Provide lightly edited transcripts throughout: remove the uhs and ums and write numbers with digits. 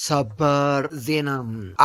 ሰበር ዜና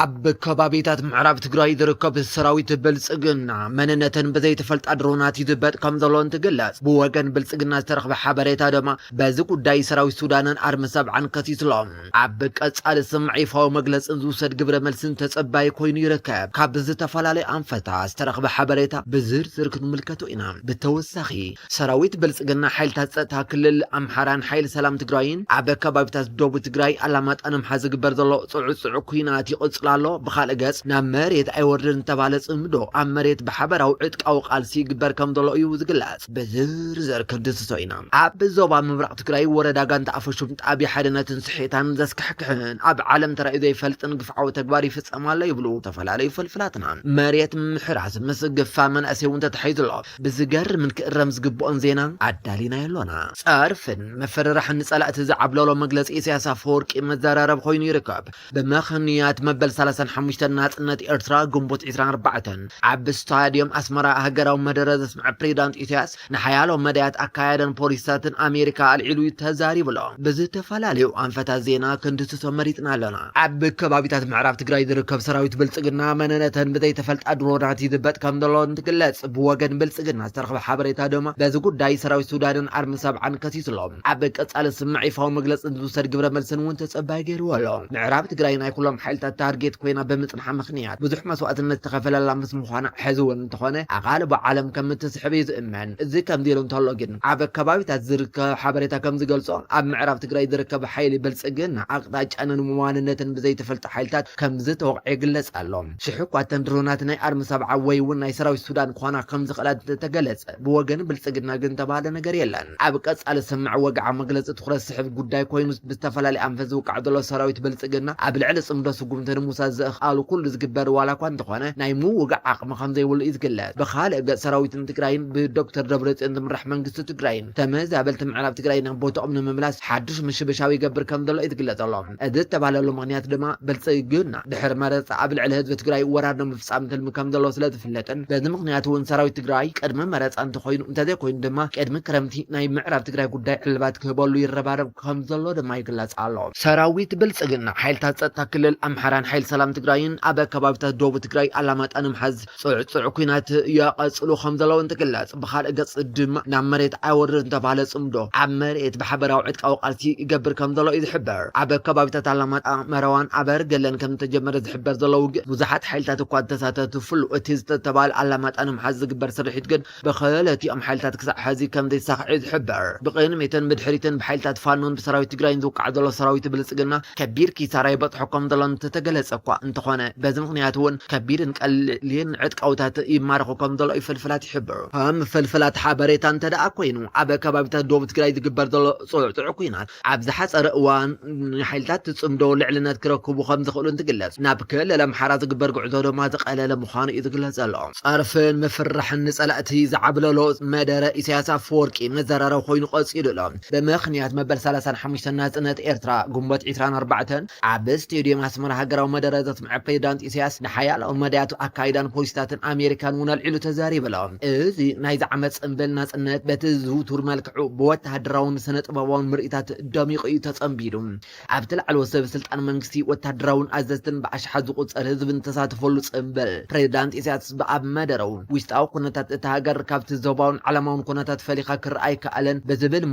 አብ ከባቢታት ምዕራብ ትግራይ ዝርከብ ሰራዊት ብልጽግና መንነትን በዘይ ተፈልጣ ድሮናት ይዝበጥ ከም ዘሎን ትግለጽ ብወገን ብልጽግና ዝተረኽበ ሓበሬታ ድማ በዚ ጉዳይ ሰራዊት ሱዳንን አርሚ ሰብዓን ከሲስሎም አብ ቀጻሊ ስምዕ ይፋዊ መግለጽን ዝውሰድ ግብረ መልስን ተጸባይ ኮይኑ ይርከብ ካብ ዝተፈላለዩ አንፈታ ዝተረኽበ ሓበሬታ ብዝርዝር ክንምልከቱ ኢና ብተወሳኺ ሰራዊት ብልጽግና ሓይልታት ጸጥታ ክልል አምሓራን ሓይል ሰላም ትግራይን አብ ከባቢታት ደቡብ ትግራይ አላማጣንም ሓዝግ በርዘሎ ጽዑጽዑ ኩናት ይቅጽላሎ በኻል ገጽ ናብ መሬት አይወርድን ተባለ ጽምዶ ኣብ መሬት በሓበራው ዕጥቃው ቃልሲ ይግበር ከም ዘሎ እዩ ዝግለጽ ብዝርዝር ክድስሶ ኢና ኣብ ዞባ ምብራቅ ትግራይ ወረዳ ጋንታ ኣፈሹም ጣብያ ሓድነትን ስሒታን ዘስካሕክሕን ኣብ ዓለም ተራእዩ ዘይፈልጥን ግፍዓዊ ተግባር ይፍጸማሎ ይብሉ ተፈላለዩ ፍልፍላትና መሬት ምሕራስ ምስ ግፋ መንእሰይ እውን ተተሓይዝሎ ብዝገርምን ክእረም ዝግብኦን ዜና ኣዳሊና የሎና ጸርፍን መፈረራሕን ጸላእቲ ዝዓብለሎ መግለጺ ኢሳያስ አፈወርቂ መዘራረብ ኮይኑ ይርከብ በመኽንያት መበል 35 ናጽነት ኤርትራ ግንቦት 24 ኣብ ስታዲየም አስመራ ሃገራዊ መደረ ዘስምዕ ፕሬዝዳንት ኢሳያስ ንሓያሎ መዳያት አካያደን ፖሊሳትን አሜሪካ አልዒሉ ተዛሪብሎ ብዝተፈላለዩ አንፈታት ዜና ክንድስሶ መሪጥና ኣለና ኣብ ከባቢታት ምዕራብ ትግራይ ዝርከብ ሰራዊት ብልጽግና መንነተን ብዘይ ተፈልጣ ድሮናት ይዝበጥ ከም ዘሎን ትግለጽ ብወገን ብልጽግና ዝተረኽበ ሓበሬታ ድማ በዚ ጉዳይ ሰራዊት ሱዳንን አርሚ ሰብዓን ከሲስሎም ኣብ ቀጻሊ ስምዕ ይፋዊ መግለጽን ዝውሰድ ግብረ መልስን እውን ተጸባይ ገይርዎሎ ምዕራብ ትግራይ ናይ ኩሎም ሓይልታት ታርጌት ኮይና ብምጽንሓ ምኽንያት ብዙሕ መስዋዕትነት ተኸፈለላ ምስ ምዃና ሕዝውን እንተኾነ ኣቓልቦ ዓለም ከም እትስሕብ ዝእመን እዚ ከምዚ ኢሉ እንተሎ ግን ኣብ ከባቢታት ዝርከብ ሓበሬታ ከም ዝገልጾ ኣብ ምዕራብ ትግራይ ዝርከብ ሓይሊ ብልጽግና ኣቕጣጫንን ማንነትን ብዘይ ተፈልጠ ሓይልታት ከም ዝተወቅዐ ይግለጽ ኣሎ ሽሕ እኳ እተን ድሮናት ናይ አርሚ ሰብዓ ወይ እውን ናይ ሰራዊት ሱዳን ክኾና ከም ዝኽእላ ተገለጸ ብወገን ብልጽግና ግን ተባሃለ ነገር የለን ኣብ ቀጻሊ ስምዕ ወግዓ መግለጺ ትኩረት ዝስሕብ ጉዳይ ኮይኑ ብዝተፈላለዩ ኣንፈት ዝውቃዕ ዘሎ ሰራዊት ብልጽግና ኣብ ልዕሊ ጽምዶ ስጉምትን ሙሳድ ዘእኻሉ ኩሉ ዝግበር ዋላ እኳ እንተኾነ ናይ ምውጋዕ ዓቕሚ ከም ዘይብሉ እዩ ዝግለጽ ብኻልእ ገጽ ሰራዊትን ትግራይን ብዶክተር ደብረጽዮን ዝምራሕ መንግስቲ ትግራይን ተመዛበልቲ ምዕራብ ትግራይ ናብ ቦታኦም ንምምላስ ሓድሽ ምሽብሻዊ ይገብር ከም ዘሎ እዩ ዝግለጽ ኣሎ እዚ ዝተባሃለሉ ምኽንያት ድማ ብልጽግና ድሕሪ መረፃ ኣብ ልዕሊ ህዝቢ ትግራይ ወራር ንምፍጻም ትልሚ ከም ዘሎ ስለ ዝፍለጥን በዚ ምኽንያት እውን ሰራዊት ትግራይ ቅድሚ መረፃ እንተኮይኑ እንተዘይኮይኑ ድማ ቅድሚ ክረምቲ ናይ ምዕራብ ትግራይ ጉዳይ ዕልባት ክህበሉ ይረባረብ ከም ዘሎ ድማ ይግለጽ ኣሎ ሰራዊት ብልጽግና ሓይልታት ጸጥታ ክልል አምሓራን ሓይል ሰላም ትግራይን ኣብ ከባቢታት ደቡብ ትግራይ አላማጣንም ሓዝ ጽዑጽዑ ኩናት ይቀጽሉ ከም ዘለዉ እንትግለጽ ብኻልእ ገጽ ድማ ናብ መሬት አይወርድን ተባሃለ ጽምዶ ኣብ መሬት ብሓበራዊ ዕጥቃዊ ቃልሲ ይገብር ከም ዘሎ እዩ ዝሕበር ኣብ ከባቢታት አላማጣ መረዋን ኣበርገለን ከም ተጀመረ ዝሕበር ዘሎ ውግእ ብዙሓት ሓይልታት እኳ ተሳተፍሉ እቲ ዝተባሃለ አላማጣንም ሓዝ ዝግበር ስርሒት ግን ብኽልቲኦም ሓይልታት ክሳዕ ሕዚ ከም ዘይሳኽዕ ዝሕበር ብቅድሚትን ብድሕሪትን ብሓይልታት ፋኖን ብሰራዊት ትግራይን ዝውቃዕ ዘሎ ሰራዊት ብልጽግና ከቢድ ኪሳራ ይበጽሖ ከም ዘሎን ተተገለጸ እኳ እንተኾነ በዚ ምኽንያት እውን ከቢድን ቀሊልን ዕጥቃውታት ይማረኹ ከም ዘሎ ፍልፍላት ይሕብሩ ከም ፍልፍላት ሓበሬታ እንተደኣ ኮይኑ ኣብ ከባቢታት ደቡብ ትግራይ ዝግበር ዘሎ ጽዑጽዑ ኩናት ኣብ ዝሓፀረ እዋን ሓይልታት ጽምዶ ልዕልነት ክረክቡ ከም ዝኽእሉ እንትግለጽ ናብ ክልል ኣምሓራ ዝግበር ጉዕዞ ድማ ዝቐለለ ምዃኑ እዩ ዝግለጽ ኣሎ ጸርፍን ምፍራሕን ንጸላእቲ ዝዓብለሎ መደረ ኢሳያስ አፈወርቂ መዘራረብ ኮይኑ ቀጺሉ ኣሎ ብምኽንያት መበል 35 ናጽነት ኤርትራ ግንቦት 24 ኣብ ስታዲየም አስመራ ሃገራዊ መደረ ዘስምዕ ፕሬዝዳንት ኢሳያስ ንሓያሎ መዳያት አካይዳን ፖሊሳትን አሜሪካን እውን አልዒሉ ተዛሪብሎም እዚ ናይ ዝዓመት ጽምብል ናጽነት በቲ ዝውቱር መልክዑ ብወታደራውን ስነ ጥበባውን ምርኢታት ደሚቑ እዩ ተጸምቢሉ ኣብቲ ላዕለዎት ሰብ ስልጣን መንግስቲ ወታደራውን ኣዘዝትን ብኣሽሓት ዝቁጸር ህዝብን ተሳትፈሉ ጽምብል ፕሬዝዳንት ኢሳያስ ኣብ መደረው ውሽጣዊ ኩነታት እታ ሃገር ካብቲ ዞባውን ዓለማውን ኩነታት ፈሊኻ ክረኣይ ከኣለን ብዝብል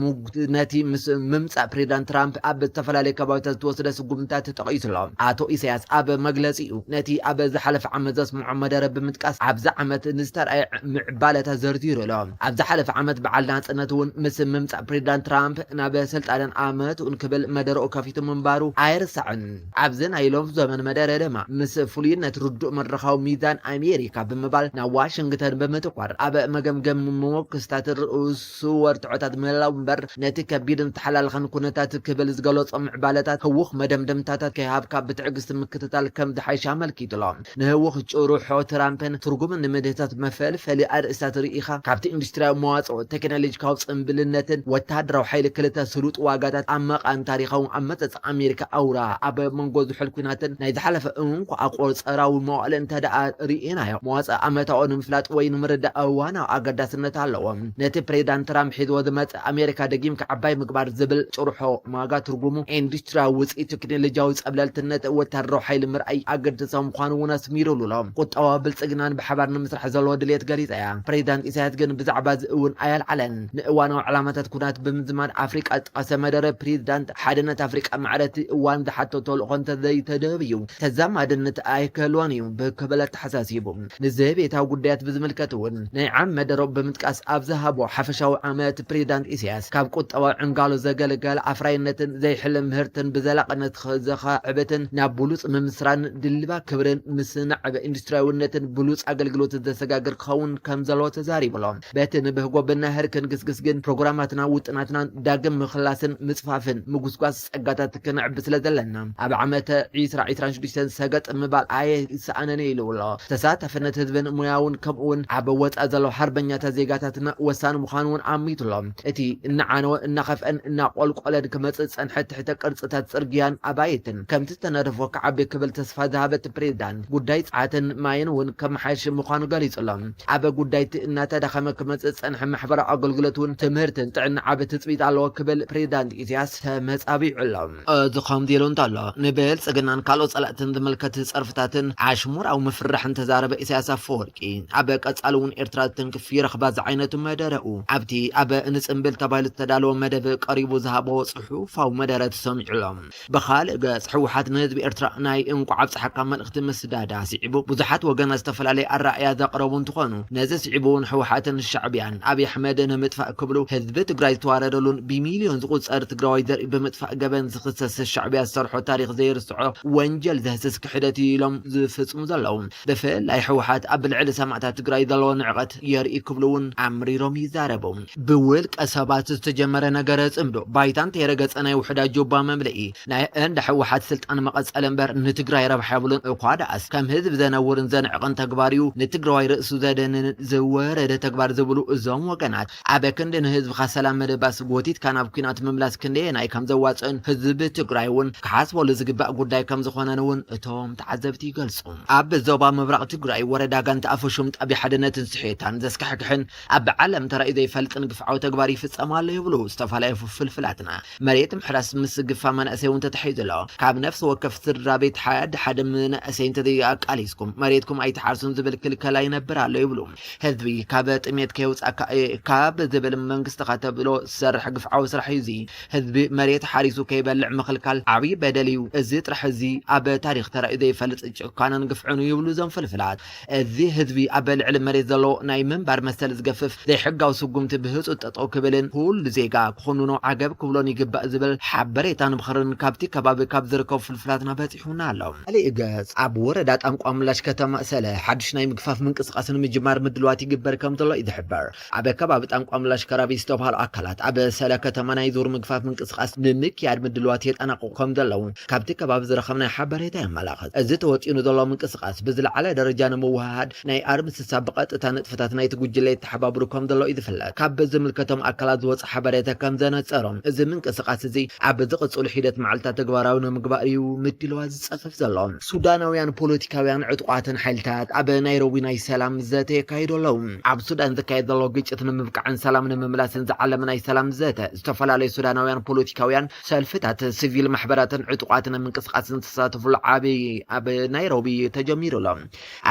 ነቲ ምስ ምምጻእ ፕሬዝዳንት ትራምፕ ኣብ ዝተፈላለዩ ከባቢታት ዝተወሰደ ስጉምታት ተጠቒሱሎም አቶ ኢሳያስ ኣብ መግለጺኡ ነቲ ኣብ ዝሓለፈ ዓመት ዘስምዖ መደረ ብምጥቃስ ኣብዚ ዓመት ንዝተረኣየ ምዕባለታት ዘርዚሩሎም ኣብ ዝሓለፈ ዓመት በዓል ናጽነት እውን ምስ ምምጻእ ፕሬዝዳንት ትራምፕ ናብ ስልጣንን ዓመቱን ክብል መደረኡ ከፊቱ ምንባሩ ኣይርሳዕን ኣብዚ ናይ ሎም ዘመን መደረ ድማ ምስ ፍሉይነት ርዱእ መድረኻዊ ሚዛን ኣሜሪካ ብምባል ናብ ዋሽንግተን ብምትኳር ኣብ መገምገም መወክስታት ርእሱ ወርትዖታት ምህላው እምበር ነቲ ከቢድን ተሓላልኸን ኩነታት ክብል ዝገለጾ ምዕባለታት ህውኽ መደምደምታታት ከይሃብካ ብትዕግስቲ ምክትታል ከም ዝሓይሻ መልኪትሎም ንህውኽ ጭሩሖ ትራምፕን ትርጉምን ንምድህታት መፈልፈሊ ኣርእስታት ርኢኻ ካብቲ ኢንዱስትርያዊ መዋጽኦ ቴክኖሎጂካዊ ጽምብልነትን ወታደራዊ ሓይሊ ክልተ ስሉጥ ዋጋታት ኣብ መቓን ታሪኻውን ኣብ መጸጽ ኣሜሪካ ኣውራ ኣብ መንጎ ዝሑል ኩናትን ናይ ዝሓለፈ እንኳ ኣቆፀራዊ መዋዕለ እንተደኣ ርኢናዮ መዋጽእ ዓመታዊ ንምፍላጥ ወይ ንምርዳእ እዋናዊ ኣገዳስነት ኣለዎም ነቲ ፕሬዝዳንት ትራምፕ ሒዝዎ ዝመጽእ ኣሜሪካ ደጊምካ ዓባይ ምግባር ዝብል ጭርሖ ማጋ ትርጉሙ ኢንዱስትርያዊ ውፅኢት ቴክኖሎጂ ቴክኖሎጂያዊ ጸብለልትነት ወታደራዊ ኃይል ምርኣይ ኣገዳሲ ምዃኑ እውን ኣስሚሩሎም ቁጠባ ብልጽግናን ብሓባር ንምስራሕ ዘለዎ ድሌት ገሊጻ እያ ፕሬዚዳንት ኢሳያስ ግን ብዛዕባ እውን ኣያልዓለን ንእዋናዊ ዕላማታት ኩናት ብምዝማን ኣፍሪቃ ጥቀሰ መደረ ፕሬዚዳንት ሓድነት ኣፍሪቃ ማዕረቲ እዋን ዝሓተቶ ተልእኮ እንተዘይተደብዩ ተዛማድነት ኣይክህልዎን እዩ ብክበለት ተሓሳሲቡ ንዘቤታዊ ጉዳያት ብዝምልከት እውን ናይ ዓም መደሮብ ብምጥቃስ ኣብ ዝሃቦ ሓፈሻዊ ዓመት ፕሬዚዳንት ኢሳያስ ካብ ቁጠባዊ ዕንጋሎ ዘገለገለ ኣፍራይነትን ዘይሕልም ምህርትን ብዘላቕነት ዘኻዕበትን ናብ ብሉፅ ምምስራን ድልባ ክብርን ምስናዕበ ኢንዱስትሪያዊነትን ብሉፅ ኣገልግሎት ዘሰጋግር ክኸውን ከም ዘለዎ ተዛሪብሎም በቲ ንብህጎ ብናህር ክንግስግስ ግን ፕሮግራማትና ውጥናትና ዳግም ምኽላስን ምፅፋፍን ምጉስጓስ ጸጋታት ክንዕቢ ስለ ዘለና ኣብ ዓመተ 2026 ሰገጥ ምባል ኣየ ይሰኣነኒ ኢሉሎ ተሳታፍነት ህዝብን ሙያውን ከምኡውን ኣብ ወፃእ ዘሎ ሓርበኛታት ዜጋታትና ወሳኒ ምዃኑ እውን ኣሚቱሎም እቲ እናዓነወ እናኸፍአን እናቆልቆለን ክመፅእ ፀንሐት ትሕተ ቅርፅታት ፅርግያን ኣባይትን ከምቲ ዝተነደፎ ክዓቢ ክብል ተስፋ ዝሃበት ፕሬዚዳንት ጉዳይ ፀዓትን ማይን እውን ከመሓይሽ ምዃኑ ገሊጹሎም ኣብ ጉዳይቲ እናተዳኸመ ክመፅእ ፀንሐ ማሕበራዊ ኣገልግሎት እውን ትምህርትን ጥዕና ዓብ ትፅቢት ኣለዎ ክብል ፕሬዚዳንት ኢሳያስ ተመጻቢዑሎም እዚ ከምዚ ኢሉ እንተሎ ንብልጽግናን ካልኦት ጸላእትን ዝምልከት ፀርፍታትን ዓሽሙራዊ ምፍራሕን ተዛረበ ኢሳያስ ኣፈወርቂ ኣብ ቀጻሊ እውን ኤርትራ ትንክፍ ይረኽባ ዝዓይነቱ መደረኡ ኣብቲ ኣብ ንጽምብል ተባሂሉ ዝተዳለወ መደብ ቀሪቡ ዝሃቦ ጽሑፋዊ መደረ ተሰሚዑሎም ብኻልእ ገጽ ሕወሓት ንህዝቢ ኤርትራ ናይ እንቋዕ ፀሓካ መልእኽቲ ምስዳዳ ስዒቡ ብዙሓት ወገናት ዝተፈላለየ ኣራእያ ዘቕረቡ እንትኾኑ ነዚ ስዒቡ እውን ሕወሓትን ሻዕብያን ኣብይ ኣሕመድ ንምጥፋእ ክብሉ ህዝቢ ትግራይ ዝተዋረደሉን ብሚልዮን ዝቁፀር ትግራዋይ ዘርኢ ብምጥፋእ ገበን ዝኽሰስ ሻዕብያ ዝሰርሖ ታሪክ ዘይርስዖ ወንጀል ዘህስስ ክሕደት ኢሎም ዝፍጽሙ ዘለዉ ብፍላይ ሕወሓት ኣብ ልዕሊ ሰማዕታት ትግራይ ዘለዎ ንዕቐት የርኢ ክብሉ እውን ኣምሪሮም ይዛረቡ ብውልቀ ሰባት ዝተጀመረ ነገረ ጽምዶ ባይታን ተረገጸ ናይ ውሕዳት ጆባ መምልኢ ናይ እንዳ ሕወሓት ስልጣን መቐጸለ እምበር ንትግራይ ረብሓ ይብሉን እኳ ደኣስ ከም ህዝብ ዘነውርን ዘንዕቕን ተግባር እዩ ንትግራዋይ ርእሱ ዘደንን ዘወረደ ተግባር ዝብሉ እዞም ወገናት ኣብ ክንዲ ንህዝብካ ሰላም መደባስ ጎቲትካ ናብ ኩናት ምምላስ ክንደየናይ ከም ዘዋፅእን ህዝቢ ትግራይ እውን ክሓስበሉ ዝግባእ ጉዳይ ከም ዝኾነን እውን እቶም ተዓዘብቲ ይገልጹ ኣብ ዞባ ምብራቕ ትግራይ ወረዳ ጋንታ ኣፈሹም ጣብያ ሓድነትን ስሕታን ዘስካሕክሕን ኣብ ዓለም ተራእዩ ዘይፈልጥን ግፍዓዊ ተግባር ይፍጸም ኣሎ ይብሉ ዝተፈላለዩ ፍልፍላትና መሬት ምሕራስ ምስ ግፋ መናእሰይ እውን ተተሒዙሎ ካብ ነፍሲ ወከፍ ስድራ ቤት ሓደ መናእሰይ እንተዘይኣቃሊስኩም መሬትኩም ኣይተሓርሱን ዝብል ክልከላ ይነብር ኣሎ ይብሉ ህዝቢ ካብ ጥሜት ከይውፃእካ ካብ ዝብል መንግስትኻ ተብሎ ዝሰርሕ ግፍዓዊ ስራሕ እዩ እዚ ህዝቢ መሬት ሓሪሱ ከይበልዕ ምኽልካል ዓብዪ በደል እዩ እዚ ጥራሕ እዚ ኣብ ታሪክ ተራእዩ ዘይፈልጥ ጭካነን ግፍዕን ይብሉ ዞም ፍልፍላት እዚ ህዝቢ ኣብ ልዕሊ መሬት ዘሎ ናይ ምንባር መሰል ዝገፍፍ ዘይሕጋዊ ስጉምቲ ብህፁፅ ጠጠው ክብልን ኩሉ ዜጋ ክኾኑኖ ዓገብ ክብሎን ይግባእ ዝብል ሓበሬታ ንምኽርን ካብቲ ከባቢ ካብ ዝርከቡ ፍልፍላትና በፂሑና ኣሎ ካልእ ገጽ ኣብ ወረዳ ጣንቋ ምላሽ ከተማ ሰለ ሓድሽ ናይ ምግፋፍ ምንቅስቃስ ንምጅማር ምድልዋት ይግበር ከም ዘሎ ይዝሕበር ኣብ ከባቢ ጣንቋ ምላሽ ከራቢ ዝተባሃሉ ኣካላት ኣብ ሰለ ከተማ ናይ ዞር ምግፋፍ ምንቅስቃስ ንምክያድ ምድልዋት የጠናቅቁ ከም ዘለዉ ካብቲ ከባቢ ዝረኸብናይ ሓበሬታ የመላኽት እዚ ተወፂኑ ዘሎ ምንቅስቃስ ብዝለዓለ ደረጃ ንምውሃሃድ ናይ ኣርምስሳ ብቐጥታ ንጥፈታት ናይቲ ጉጅለ የተሓባብሩ ከም ዘሎ እዩ ዝፍለጥ ካብ ዝምልከቶም ኣካላት ዝወፅእ ሓበሬታ ከም ዘነፀሮም እዚ ምንቅስቃስ እዚ ኣብ ዝቕፅሉ ሒደት መዓልታት ተግባራዊ ንምግባር እዩ ምድልዋት ዝፀፍፍ ዘሎ ሱዳናውያን ፖለቲካውያን ዕጡቃትን ሓይልታት ኣብ ናይሮቢ ናይ ሰላም ዘተ የካይዱ ኣለዉ ኣብ ሱዳን ዝካየድ ዘሎ ግጭት ንምብቃዕን ሰላም ንምምላስን ዝዓለመ ናይ ሰላም ዘተ ዝተፈላለዩ ሱዳናውያን ፖለቲካውያን ሰልፍታት ሲቪል ማሕበራትን ዕጡቃትን ምንቅስቃስን ተሳተፍሉ ዓብይ ኣብ ናይሮቢ ተጀሚሩሎም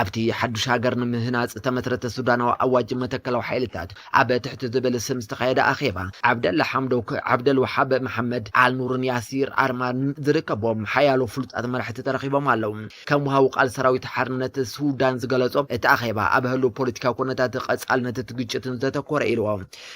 ኣብቲ ሓዱሽ ሃገር ንምህናፅ ተመስረተ ሱዳናዊ ኣዋጅ መተከላዊ ሓይልታት ኣብ ትሕቲ ዝብል ስም ዝተኻየደ ኣኼባ ዓብደላ ሓምዶክ ዓብደል ወሓብ መሐመድ ኣልኑርን ያሲር ኣርማን ዝርከቦም ሓያሎ ፍሉጣት መራሕቲ ተረኺቦም ኣለዉ ከም ውሃቡ ቃል ሰራዊት ሓርነት ሱዳን ዝገለጾም እቲ ኣኼባ ኣብ ህሉ ፖለቲካዊ ኩነታት ቀጻልነት እቲ ግጭትን ዘተኮረ ኢልዎ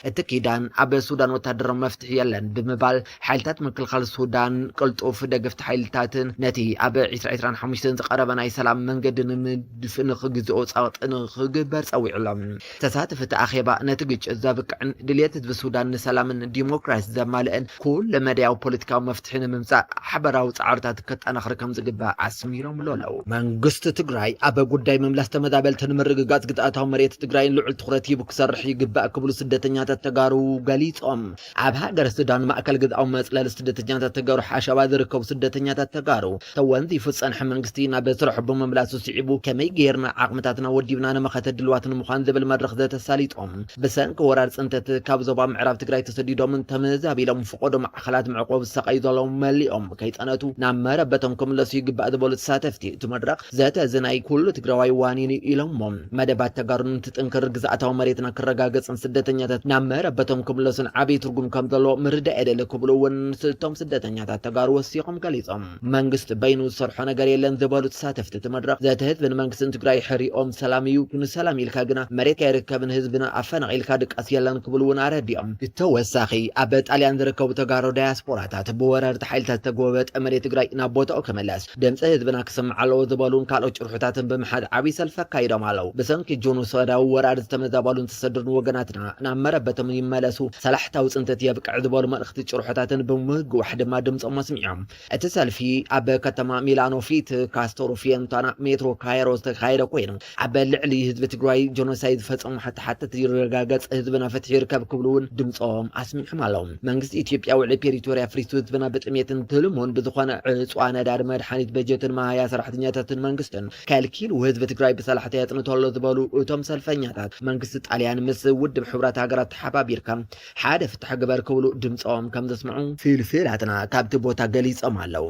እቲ ኪዳን ኣብ ሱዳን ወታደራዊ መፍትሒ የለን ብምባል ሓይልታት ምክልኻል ሱዳን ቅልጡፍ ደገፍቲ ሓይልታትን ነቲ ኣብ 2025 ዝቐረበ ናይ ሰላም መንገዲ ንምድፍን ክግዝኦ ጻውጥን ክግበር ጸዊዑሎም ተሳተፍቲ ኣኼባ ነቲ ግጭት ዘብቅዕን ድልየት ህዝቢ ሱዳን ንሰላምን ዲሞክራሲ ዘማልአን ኩሉ መድያዊ ፖለቲካዊ መፍትሒ ንምምጻእ ሓበራዊ ጻዕርታት ከጠናኽር ከም ዝግባእ ኣስሚሮም ኣለዉ መንግስቲ ትግራይ ኣብ ጉዳይ ምምላስ ተመዛበልቲ ንምርግጋጽ ግዝኣታዊ መሬት ትግራይን ልዑል ትኹረት ሂቡ ክሰርሕ ይግባእ ክብሉ ስደተኛታት ተጋሩ ገሊጾም ኣብ ሃገር ሱዳን ማእከል ግዝኣዊ መጽለሊ ስደተኛታት ተጋሩ ሓሸባ ዝርከቡ ስደተኛታት ተጋሩ ተወንዚፉ ዝጸንሐ መንግስቲ ናብ ስርሑ ብምምላሱ ስዒቡ ከመይ ጌርና ዓቕምታትና ወዲብና ንመኸተ ድልዋት ንምዃን ዝብል መድረኽ ዘተሳሊጦም ብሰንኪ ወራር ጽንተት ካብ ዞባ ምዕራብ ትግራይ ተሰዲዶምን ተመዛቢሎም ፍቆዶ ማዕኸላት ምዕቆብ ዝሰቃዩ ዘለዎም መሊኦም ከይጸነቱ ናመረበቶም ክምለሱ ይግባእ ዝበሉ ተሳተፍቲ እቲ መድረኽ ዘተ ዝናይ ኩሉ ትግራዋይ ዋኒን ኢሎሞም መደባት ተጋሩን ትጥንክር ግዛእታዊ መሬትና ክረጋገጽን ስደተኛታት ናመረበቶም ክምለሱን ዓብይ ትርጉም ከም ዘሎ ምርዳእ የደለ ክብሉ እውን ስቶም ስደተኛታት ተጋሩ ወሲኾም ገሊጾም መንግስት በይኑ ዝሰርሖ ነገር የለን ዝበሉ ተሳተፍቲ እቲ መድረኽ ዘተ ህዝብን መንግስትን ትግራይ ሕሪኦም ሰላም እዩ ንሰላም ኢልካ ግና መሬት ከይርከብን ህዝብና ኣፈናቂልካ ድቃስ የለን ክብሉ እውን ኣረዲኦም ተወሳኺ ኣብ ጣልያን ዝርከቡ ተጋሩ ዳያስፖራታት ብወረርቲ ሓይልታት ተጎበጠ መሬት ትግራይ ናብ ቦታኡ ክምለስ ድምፂ ህዝብና ክስምዕ ኣለዎ ዝበሉን ካልኦት ጭርሑታትን ብምሓድ ዓብይ ሰልፊ ኣካይዶም ኣለው ብሰንኪ ጆኖሶዳዊ ወራሪ ዝተመዛበሉን ተሰደዱን ወገናትና ናብ መረበቶም ይመለሱ ሰላሕታዊ ፅንተት የብቅዕ ዝበሉ መልእኽቲ ጭርሑታትን ብምግዋሕ ድማ ድምፆም መስሚዖም እቲ ሰልፊ ኣብ ከተማ ሚላኖ ፊት ካስቶሮ ፊየንታና ሜትሮ ካይሮ ዝተካየደ ኮይኑ ኣብ ልዕሊ ህዝቢ ትግራይ ጆኖሳይድ ፈጸሙ ሓተሓተት ይረጋገጽ ህዝብና ፍትሒ ይርከብ ክብሉውን ድምፆም ኣስሚዖም ኣለው መንግስቲ ኢትዮጵያ ውዕሊ ፕሪቶሪያ ፍሪቱ ህዝብና ብጥሜትን ትልሙን ብዝኾነ ዕፅዋ ነዳድ መድሓኒት በጀትን ማህያ ሰራሕተኛታትን መንግስትን ከልኪሉ ህዝቢ ትግራይ ብሰላሕቲ የጥንተሎ ዝበሉ እቶም ሰልፈኛታት መንግስቲ ጣልያን ምስ ውድብ ሕብራት ሃገራት ተሓባቢርካ ሓደ ፍትሕ ግበር ክብሉ ድምፆም ከም ዘስምዑ ፍልፍላትና ካብቲ ቦታ ገሊፆም ኣለው